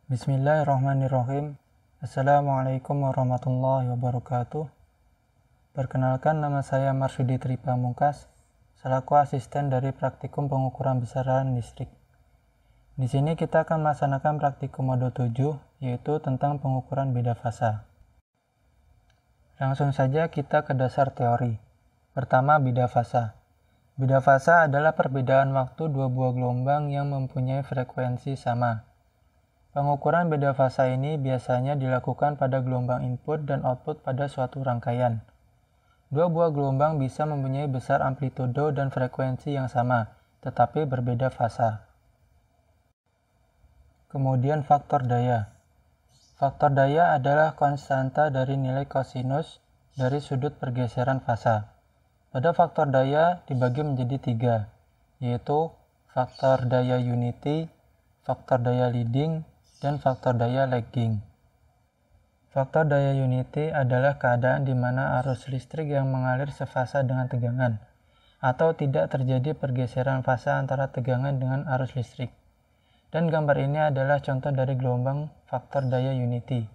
Bismillahirrahmanirrahim. Assalamualaikum warahmatullahi wabarakatuh. Perkenalkan, nama saya Marsudi Tri Pamungkas, selaku asisten dari Praktikum Pengukuran Besaran Listrik. Di sini kita akan melaksanakan praktikum modul 7, yaitu tentang pengukuran beda fasa. Langsung saja kita ke dasar teori. Pertama, beda fasa. Beda fasa adalah perbedaan waktu dua buah gelombang yang mempunyai frekuensi sama. Pengukuran beda fasa ini biasanya dilakukan pada gelombang input dan output pada suatu rangkaian. Dua buah gelombang bisa mempunyai besar amplitudo dan frekuensi yang sama, tetapi berbeda fasa. Kemudian faktor daya. Faktor daya adalah konstanta dari nilai kosinus dari sudut pergeseran fasa. Pada faktor daya dibagi menjadi 3, yaitu faktor daya unity, faktor daya leading, dan faktor daya lagging. Faktor daya unity adalah keadaan di mana arus listrik yang mengalir sefasa dengan tegangan, atau tidak terjadi pergeseran fasa antara tegangan dengan arus listrik. Dan gambar ini adalah contoh dari gelombang faktor daya unity.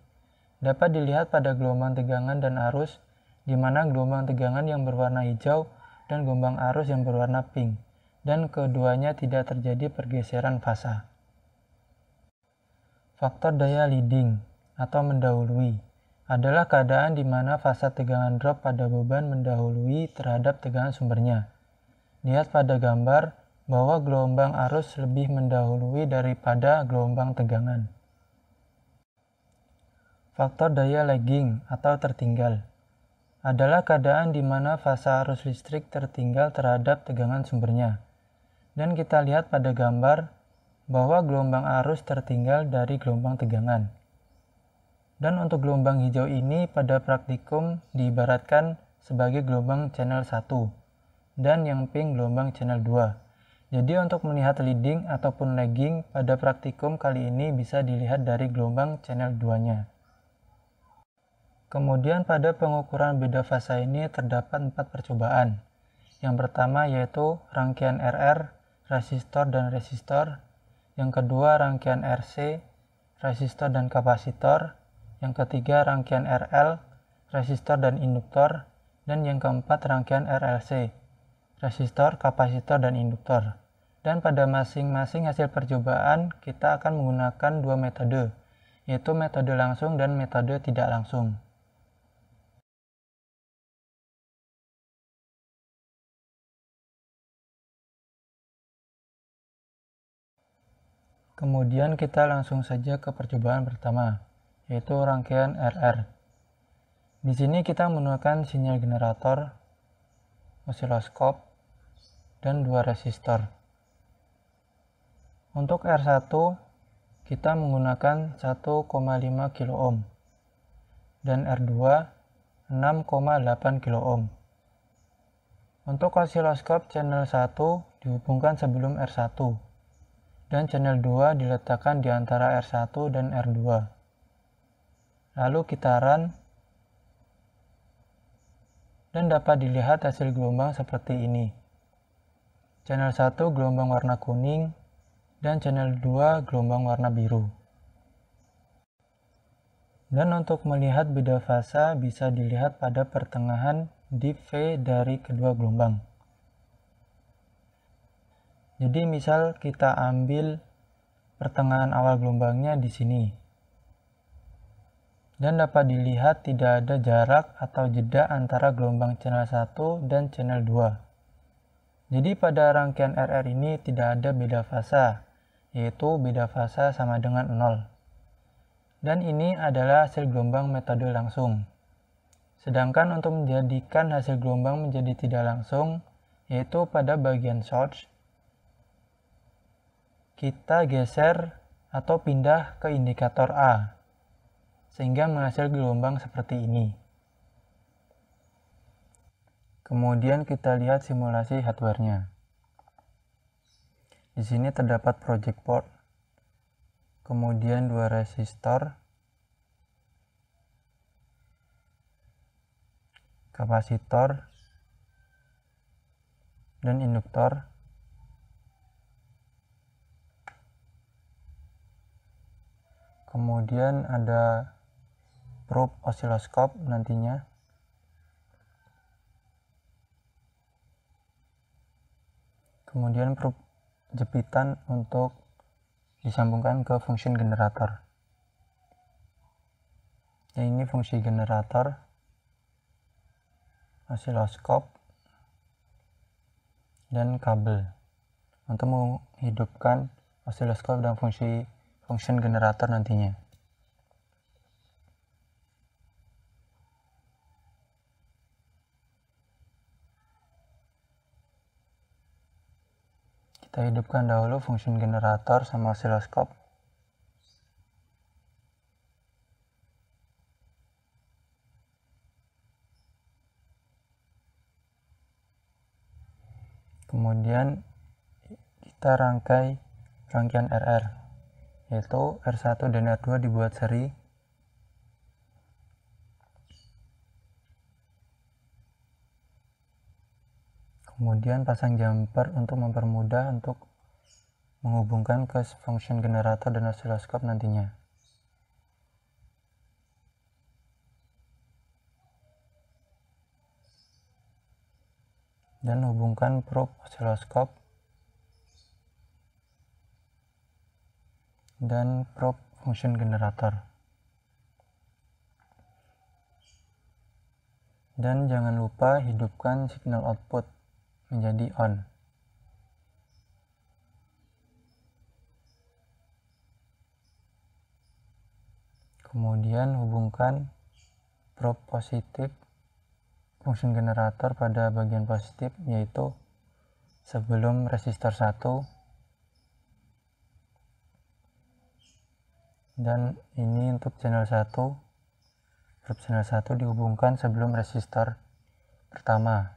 Dapat dilihat pada gelombang tegangan dan arus, di mana gelombang tegangan yang berwarna hijau dan gelombang arus yang berwarna pink, dan keduanya tidak terjadi pergeseran fasa. Faktor daya leading atau mendahului adalah keadaan di mana fasa tegangan drop pada beban mendahului terhadap tegangan sumbernya. Lihat pada gambar bahwa gelombang arus lebih mendahului daripada gelombang tegangan. Faktor daya lagging atau tertinggal adalah keadaan di mana fasa arus listrik tertinggal terhadap tegangan sumbernya. Dan kita lihat pada gambar bahwa gelombang arus tertinggal dari gelombang tegangan. Dan untuk gelombang hijau ini pada praktikum diibaratkan sebagai gelombang channel 1 dan yang pink gelombang channel 2. Jadi untuk melihat leading ataupun lagging pada praktikum kali ini bisa dilihat dari gelombang channel 2-nya. Kemudian pada pengukuran beda fasa ini terdapat 4 percobaan. Yang pertama yaitu rangkaian RR, resistor dan resistor. Yang kedua rangkaian RC, resistor dan kapasitor. Yang ketiga rangkaian RL, resistor dan induktor. Dan yang keempat rangkaian RLC, resistor, kapasitor, dan induktor. Dan pada masing-masing hasil percobaan kita akan menggunakan 2 metode, yaitu metode langsung dan metode tidak langsung. Kemudian kita langsung saja ke percobaan pertama, yaitu rangkaian RR. Di sini kita menggunakan sinyal generator, osiloskop, dan 2 resistor. Untuk R1 kita menggunakan 1,5 kilo ohm dan R2 6,8 kilo ohm. Untuk osiloskop channel 1 dihubungkan sebelum R1 dan channel 2 diletakkan di antara R1 dan R2. Lalu kita run dan dapat dilihat hasil gelombang seperti ini. Channel 1 gelombang warna kuning dan channel 2 gelombang warna biru. Dan untuk melihat beda fasa bisa dilihat pada pertengahan di V dari kedua gelombang. Jadi misal kita ambil pertengahan awal gelombangnya di sini. Dan dapat dilihat tidak ada jarak atau jeda antara gelombang channel 1 dan channel 2. Jadi pada rangkaian RR ini tidak ada beda fasa, yaitu beda fasa sama dengan 0. Dan ini adalah hasil gelombang metode langsung. Sedangkan untuk menjadikan hasil gelombang menjadi tidak langsung, yaitu pada bagian source, kita geser atau pindah ke indikator A, sehingga menghasilkan gelombang seperti ini. Kemudian kita lihat simulasi hardware-nya. Di sini terdapat project board, kemudian 2 resistor, kapasitor, dan induktor. Kemudian ada probe osiloskop nantinya. Kemudian probe jepitan untuk disambungkan ke function generator. Ya, ini fungsi generator, osiloskop, dan kabel untuk menghidupkan osiloskop dan function generator nantinya. Kita hidupkan dahulu function generator sama osiloskop. Kemudian kita rangkai rangkaian RR, yaitu R1 dan R2 dibuat seri. Kemudian pasang jumper untuk mempermudah untuk menghubungkan ke function generator dan osiloskop nantinya. Dan hubungkan probe osiloskop dan probe function generator. Dan jangan lupa hidupkan signal output menjadi on. Kemudian hubungkan probe positif function generator pada bagian positif, yaitu sebelum resistor 1, dan ini untuk channel 1. Probe channel 1 dihubungkan sebelum resistor pertama.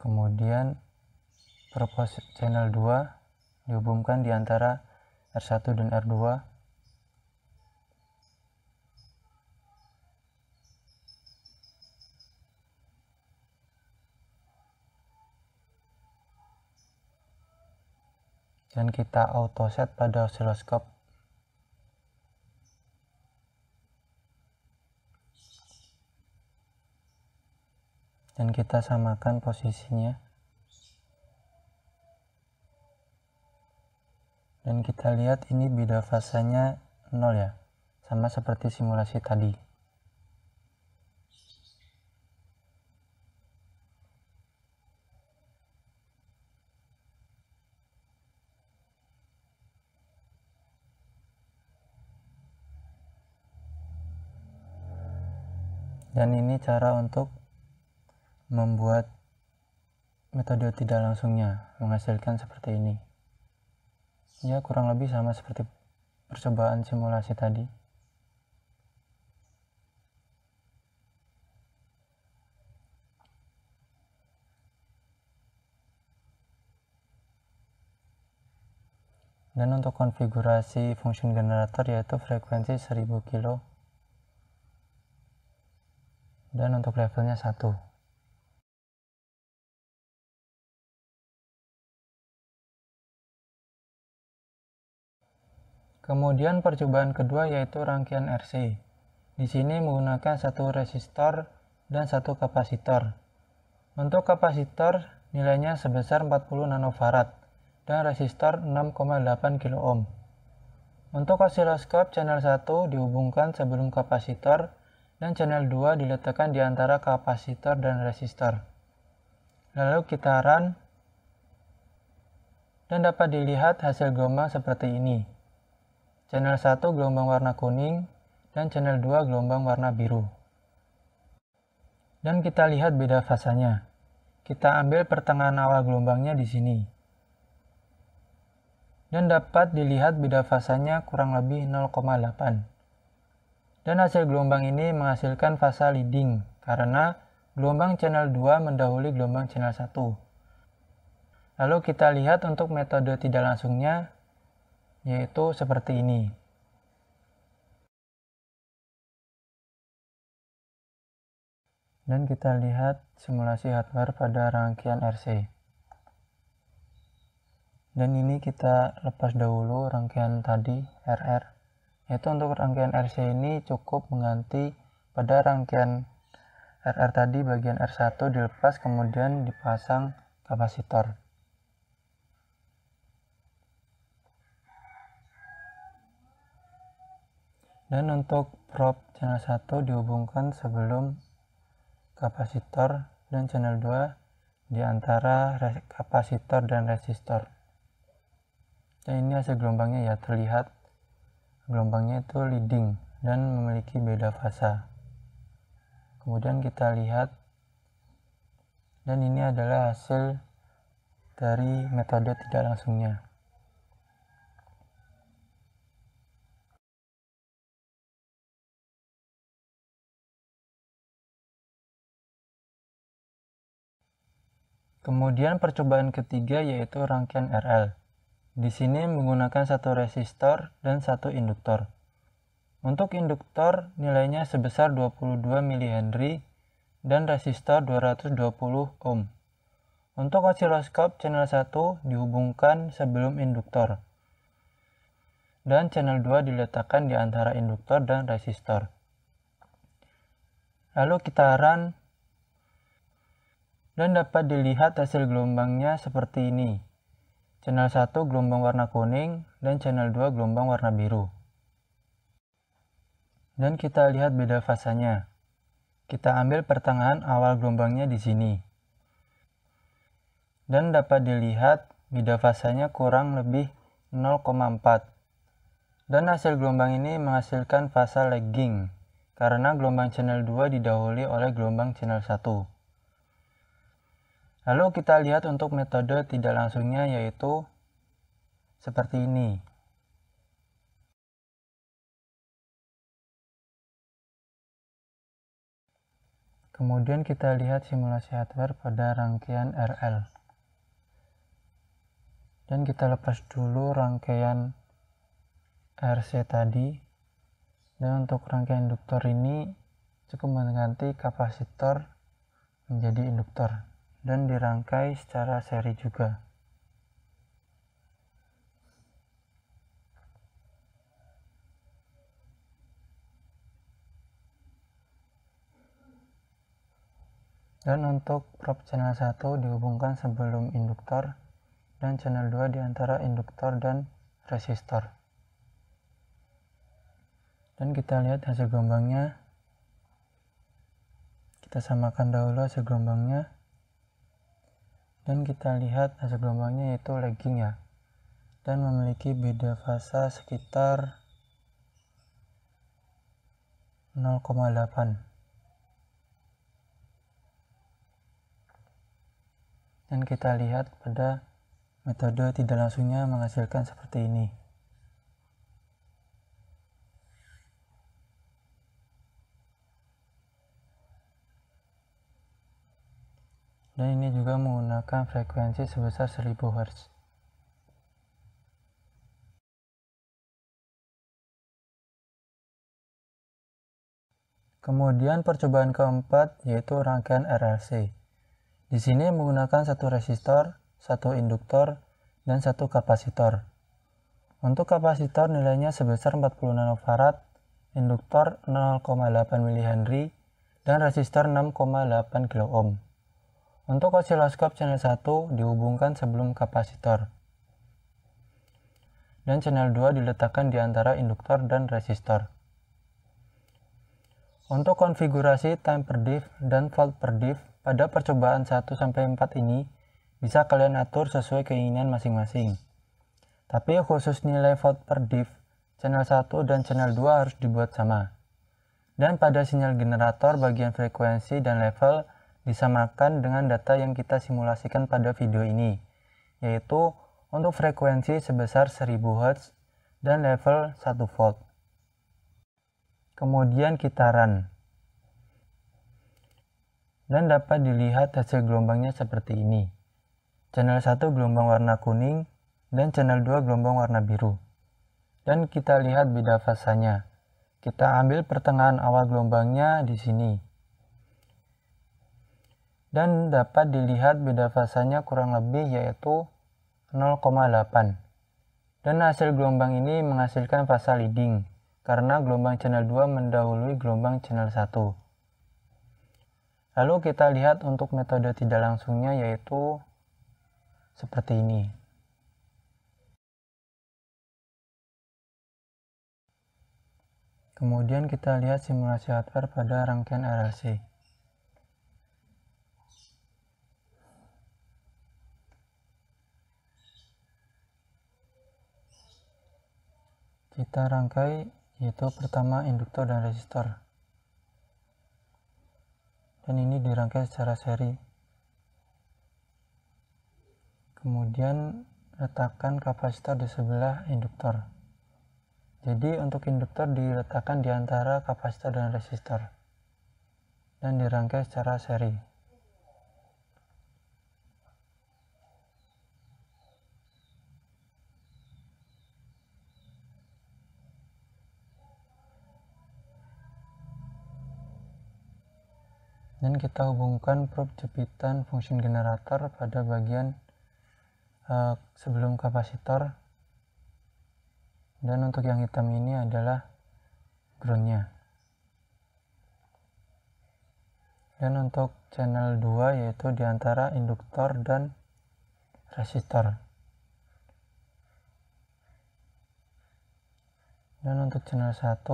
Kemudian probe channel 2 dihubungkan di antara R1 dan R2. Dan kita auto set pada osiloskop. Dan kita samakan posisinya. Dan kita lihat ini beda fasanya 0 ya, sama seperti simulasi tadi. Dan ini cara untuk membuat metode tidak langsungnya, menghasilkan seperti ini. Ya, kurang lebih sama seperti percobaan simulasi tadi. Dan untuk konfigurasi function generator yaitu frekuensi 1000 kilo. Dan untuk levelnya 1. Kemudian percobaan kedua yaitu rangkaian RC. Di sini menggunakan satu resistor dan satu kapasitor. Untuk kapasitor nilainya sebesar 40 nanofarad dan resistor 6,8 kilo ohm. Untuk osiloskop channel 1 dihubungkan sebelum kapasitor dan channel 2 diletakkan di antara kapasitor dan resistor. Lalu kita run dan dapat dilihat hasil gelombang seperti ini. Channel 1 gelombang warna kuning dan channel 2 gelombang warna biru. Dan kita lihat beda fasanya. Kita ambil pertengahan awal gelombangnya di sini. Dan dapat dilihat beda fasanya kurang lebih 0,8. Dan hasil gelombang ini menghasilkan fasa leading karena gelombang channel 2 mendahului gelombang channel 1. Lalu kita lihat untuk metode tidak langsungnya, yaitu seperti ini. Dan kita lihat simulasi hardware pada rangkaian RC. Dan ini kita lepas dahulu rangkaian tadi RR, yaitu untuk rangkaian RC ini cukup mengganti pada rangkaian RR tadi bagian R1 dilepas kemudian dipasang kapasitor. Dan untuk probe channel 1 dihubungkan sebelum kapasitor dan channel 2 di antara kapasitor dan resistor. Dan ini hasil gelombangnya ya, terlihat gelombangnya itu leading dan memiliki beda fasa. Kemudian kita lihat, dan ini adalah hasil dari metode tidak langsungnya. Kemudian percobaan ketiga yaitu rangkaian RL. Di sini menggunakan satu resistor dan satu induktor. Untuk induktor nilainya sebesar 22 mH dan resistor 220 ohm. Untuk osiloskop channel 1 dihubungkan sebelum induktor. Dan channel 2 diletakkan di antara induktor dan resistor. Lalu kita run dan dapat dilihat hasil gelombangnya seperti ini. Channel 1 gelombang warna kuning dan channel 2 gelombang warna biru. Dan kita lihat beda fasanya. Kita ambil pertengahan awal gelombangnya di sini. Dan dapat dilihat beda fasanya kurang lebih 0,4. Dan hasil gelombang ini menghasilkan fasa lagging karena gelombang channel 2 didahului oleh gelombang channel 1. Lalu kita lihat untuk metode tidak langsungnya yaitu seperti ini. Kemudian kita lihat simulasi hardware pada rangkaian RL. Dan kita lepas dulu rangkaian RC tadi. Dan untuk rangkaian induktor ini cukup mengganti kapasitor menjadi induktor. Dan dirangkai secara seri juga. Dan untuk probe channel 1 dihubungkan sebelum induktor dan channel 2 di antara induktor dan resistor. Dan kita lihat hasil gelombangnya. Kita samakan dahulu hasil gelombangnya. Dan kita lihat hasil gelombangnya yaitu lagging ya, dan memiliki beda fasa sekitar 0,8. Dan kita lihat pada metode tidak langsungnya menghasilkan seperti ini. Dan ini juga menggunakan frekuensi sebesar 1000 Hz. Kemudian percobaan keempat yaitu rangkaian RLC. Di sini menggunakan satu resistor, satu induktor, dan satu kapasitor. Untuk kapasitor nilainya sebesar 40 nanofarad, induktor 0,8 mH, dan resistor 6,8 kilo ohm. Untuk osiloskop channel 1 dihubungkan sebelum kapasitor. Dan channel 2 diletakkan di antara induktor dan resistor. Untuk konfigurasi time per diff dan volt per diff pada percobaan 1-4 ini bisa kalian atur sesuai keinginan masing-masing. Tapi khusus nilai volt per diff, channel 1 dan channel 2 harus dibuat sama. Dan pada sinyal generator bagian frekuensi dan level disamakan dengan data yang kita simulasikan pada video ini, yaitu untuk frekuensi sebesar 1000 Hz dan level 1 volt. Kemudian kita run. Dan dapat dilihat hasil gelombangnya seperti ini. Channel 1 gelombang warna kuning dan channel 2 gelombang warna biru. Dan kita lihat beda fasanya. Kita ambil pertengahan awal gelombangnya di sini. dan dapat dilihat beda fasanya kurang lebih yaitu 0,8. Dan hasil gelombang ini menghasilkan fasa leading karena gelombang channel 2 mendahului gelombang channel 1. Lalu kita lihat untuk metode tidak langsungnya yaitu seperti ini. Kemudian kita lihat simulasi hardware pada rangkaian RLC. Kita rangkai yaitu pertama induktor dan resistor. Dan ini dirangkai secara seri. Kemudian letakkan kapasitor di sebelah induktor. Jadi untuk induktor diletakkan di antara kapasitor dan resistor. Dan dirangkai secara seri. Dan kita hubungkan probe jepitan fungsi generator pada bagian sebelum kapasitor. Dan untuk yang hitam ini adalah groundnya. Dan untuk channel 2 yaitu di antara induktor dan resistor. Dan untuk channel 1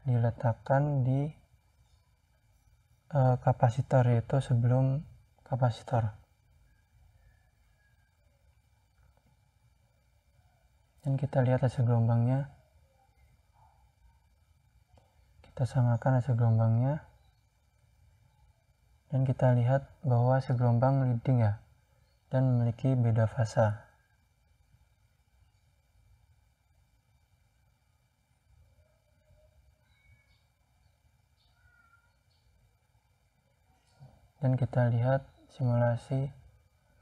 diletakkan di kapasitor yaitu sebelum kapasitor. Dan kita lihat hasil gelombangnya. Kita samakan hasil gelombangnya. Dan kita lihat bahwa hasil gelombang leading ya. Dan memiliki beda fasa. Dan kita lihat simulasi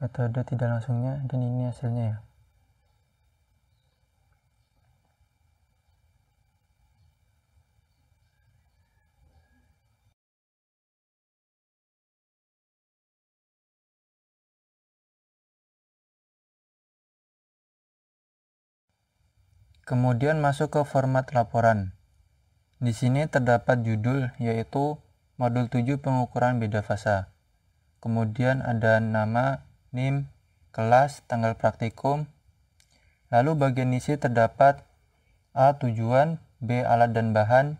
metode tidak langsungnya dan ini hasilnya ya. Kemudian masuk ke format laporan. Di sini terdapat judul yaitu Modul 7 pengukuran beda fasa. Kemudian ada nama, NIM, kelas, tanggal praktikum. Lalu bagian isi terdapat A. Tujuan, B. Alat dan bahan,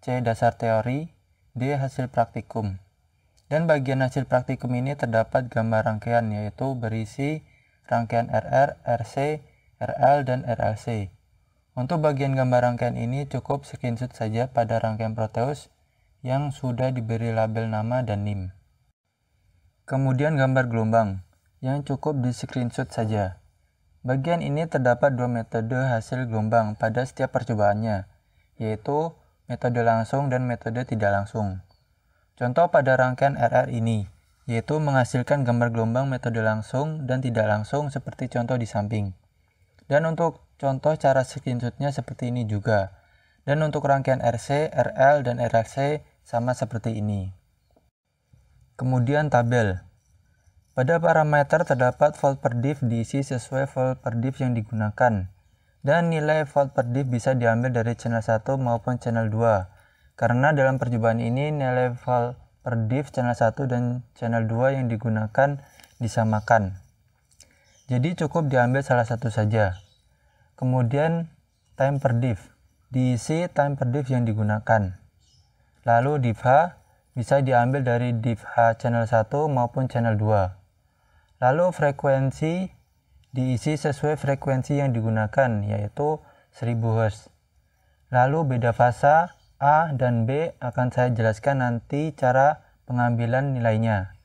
C. Dasar teori, D. Hasil praktikum. Dan bagian hasil praktikum ini terdapat gambar rangkaian yaitu berisi rangkaian RR, RC, RL, dan RLC. Untuk bagian gambar rangkaian ini cukup screenshot saja pada rangkaian Proteus yang sudah diberi label nama dan NIM. Kemudian gambar gelombang yang cukup di screenshot saja. Bagian ini terdapat dua metode hasil gelombang pada setiap percobaannya, yaitu metode langsung dan metode tidak langsung. Contoh pada rangkaian RR ini, yaitu menghasilkan gambar gelombang metode langsung dan tidak langsung seperti contoh di samping. Dan untuk contoh cara screenshotnya seperti ini juga. Dan untuk rangkaian RC, RL, dan RLC sama seperti ini. Kemudian tabel. Pada parameter terdapat volt per diff diisi sesuai volt per diff yang digunakan. Dan nilai volt per diff bisa diambil dari channel 1 maupun channel 2. Karena dalam percobaan ini nilai volt per diff channel 1 dan channel 2 yang digunakan disamakan. Jadi cukup diambil salah satu saja. Kemudian time per diff. Diisi time per diff yang digunakan. Lalu diff H bisa diambil dari diff H channel 1 maupun channel 2. Lalu frekuensi diisi sesuai frekuensi yang digunakan yaitu 1000 Hz. Lalu beda fasa A dan B akan saya jelaskan nanti cara pengambilan nilainya.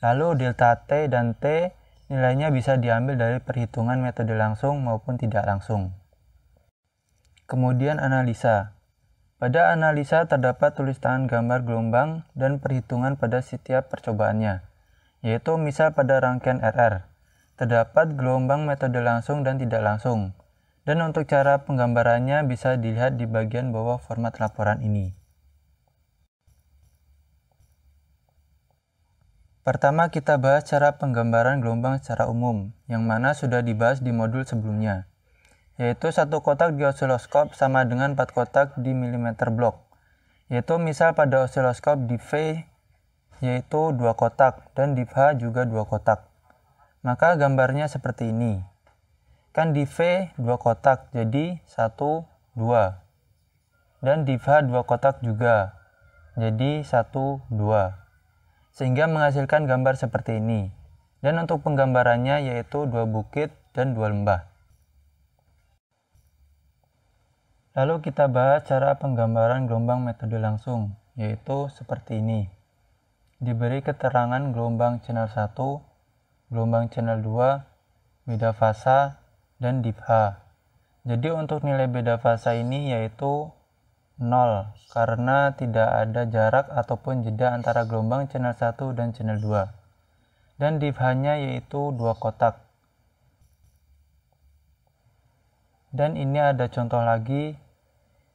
Lalu delta T dan T nilainya bisa diambil dari perhitungan metode langsung maupun tidak langsung. Kemudian analisa. Pada analisa terdapat tulis tangan gambar gelombang dan perhitungan pada setiap percobaannya, yaitu misal pada rangkaian RR. Terdapat gelombang metode langsung dan tidak langsung. Dan untuk cara penggambarannya bisa dilihat di bagian bawah format laporan ini. Pertama, kita bahas cara penggambaran gelombang secara umum, yang mana sudah dibahas di modul sebelumnya, yaitu satu kotak di osiloskop sama dengan 4 kotak di milimeter blok, yaitu misal pada osiloskop di V yaitu 2 kotak dan di H juga 2 kotak. Maka gambarnya seperti ini. Kan di V 2 kotak, jadi 1, 2. Dan di H 2 kotak juga, jadi 1, 2. Sehingga menghasilkan gambar seperti ini. Dan untuk penggambarannya yaitu 2 bukit dan 2 lembah. Lalu kita bahas cara penggambaran gelombang metode langsung, yaitu seperti ini. Diberi keterangan gelombang channel 1, gelombang channel 2, beda fasa, dan div H. Jadi untuk nilai beda fasa ini yaitu 0, karena tidak ada jarak ataupun jeda antara gelombang channel 1 dan channel 2. Dan div H-nya yaitu 2 kotak. Dan ini ada contoh lagi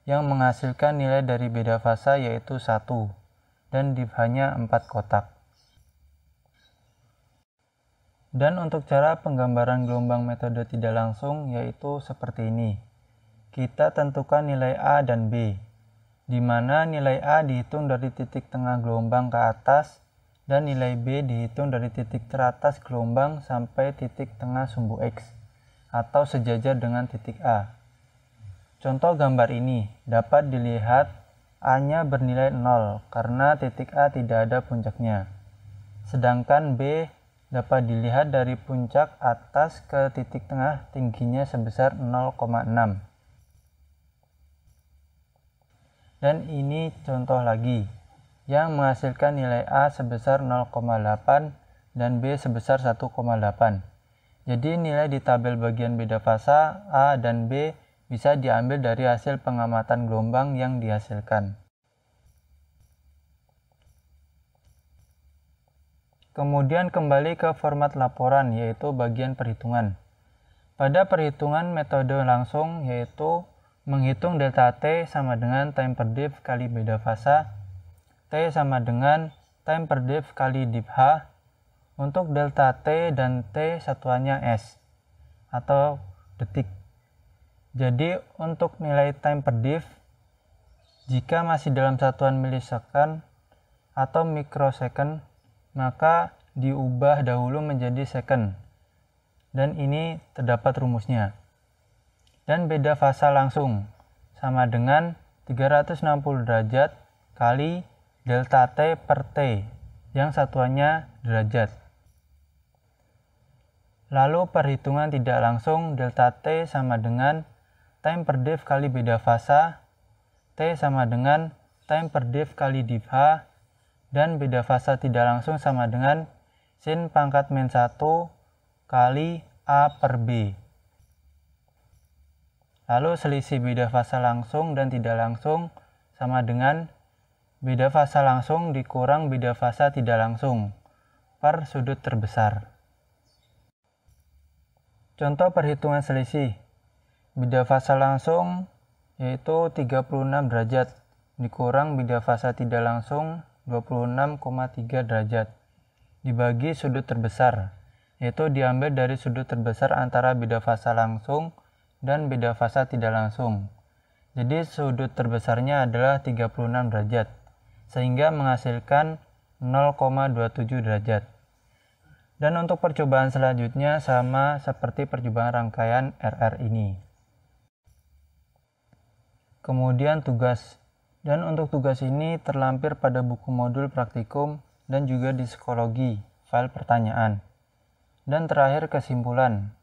yang menghasilkan nilai dari beda fasa yaitu 1. Dan div H-nya 4 kotak. Dan untuk cara penggambaran gelombang metode tidak langsung yaitu seperti ini. Kita tentukan nilai A dan B, di mana nilai A dihitung dari titik tengah gelombang ke atas dan nilai B dihitung dari titik teratas gelombang sampai titik tengah sumbu X atau sejajar dengan titik A. Contoh gambar ini dapat dilihat A-nya bernilai 0 karena titik A tidak ada puncaknya. Sedangkan B dapat dilihat dari puncak atas ke titik tengah tingginya sebesar 0,6. Dan ini contoh lagi yang menghasilkan nilai A sebesar 0,8 dan B sebesar 1,8. Jadi nilai di tabel bagian beda fasa A dan B bisa diambil dari hasil pengamatan gelombang yang dihasilkan. Kemudian kembali ke format laporan yaitu bagian perhitungan. Pada perhitungan metode langsung yaitu menghitung delta T sama dengan time per div kali beda fasa, T sama dengan time per div kali div H. Untuk delta T dan T satuannya S atau detik. Jadi untuk nilai time per div, jika masih dalam satuan milisecond atau mikrosecond, maka diubah dahulu menjadi second. Dan ini terdapat rumusnya. Dan beda fasa langsung sama dengan 360 derajat kali delta T per T yang satuannya derajat. Lalu perhitungan tidak langsung delta T sama dengan time per div kali beda fasa, T sama dengan time per div kali div H, dan beda fasa tidak langsung sama dengan sin pangkat min 1 kali A per B. Lalu selisih beda fasa langsung dan tidak langsung sama dengan beda fasa langsung dikurang beda fasa tidak langsung per sudut terbesar. Contoh perhitungan selisih. Beda fasa langsung yaitu 36 derajat dikurang beda fasa tidak langsung 26,3 derajat dibagi sudut terbesar, yaitu diambil dari sudut terbesar antara beda fasa langsung dan beda fasa tidak langsung. Jadi sudut terbesarnya adalah 36 derajat, sehingga menghasilkan 0,27 derajat. Dan untuk percobaan selanjutnya sama seperti percobaan rangkaian RR ini. Kemudian tugas. Dan untuk tugas ini terlampir pada buku modul praktikum dan juga di psikologi, file pertanyaan. Dan terakhir kesimpulan.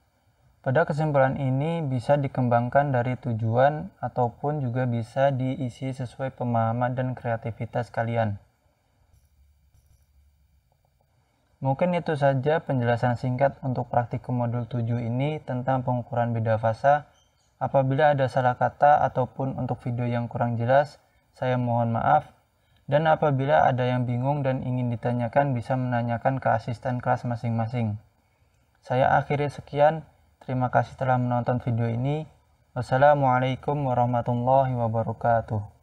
Pada kesimpulan ini bisa dikembangkan dari tujuan ataupun juga bisa diisi sesuai pemahaman dan kreativitas kalian. Mungkin itu saja penjelasan singkat untuk praktikum modul 7 ini tentang pengukuran beda fasa. Apabila ada salah kata ataupun untuk video yang kurang jelas, saya mohon maaf. Dan apabila ada yang bingung dan ingin ditanyakan, bisa menanyakan ke asisten kelas masing-masing. Saya akhiri sekian. Terima kasih telah menonton video ini. Wassalamualaikum warahmatullahi wabarakatuh.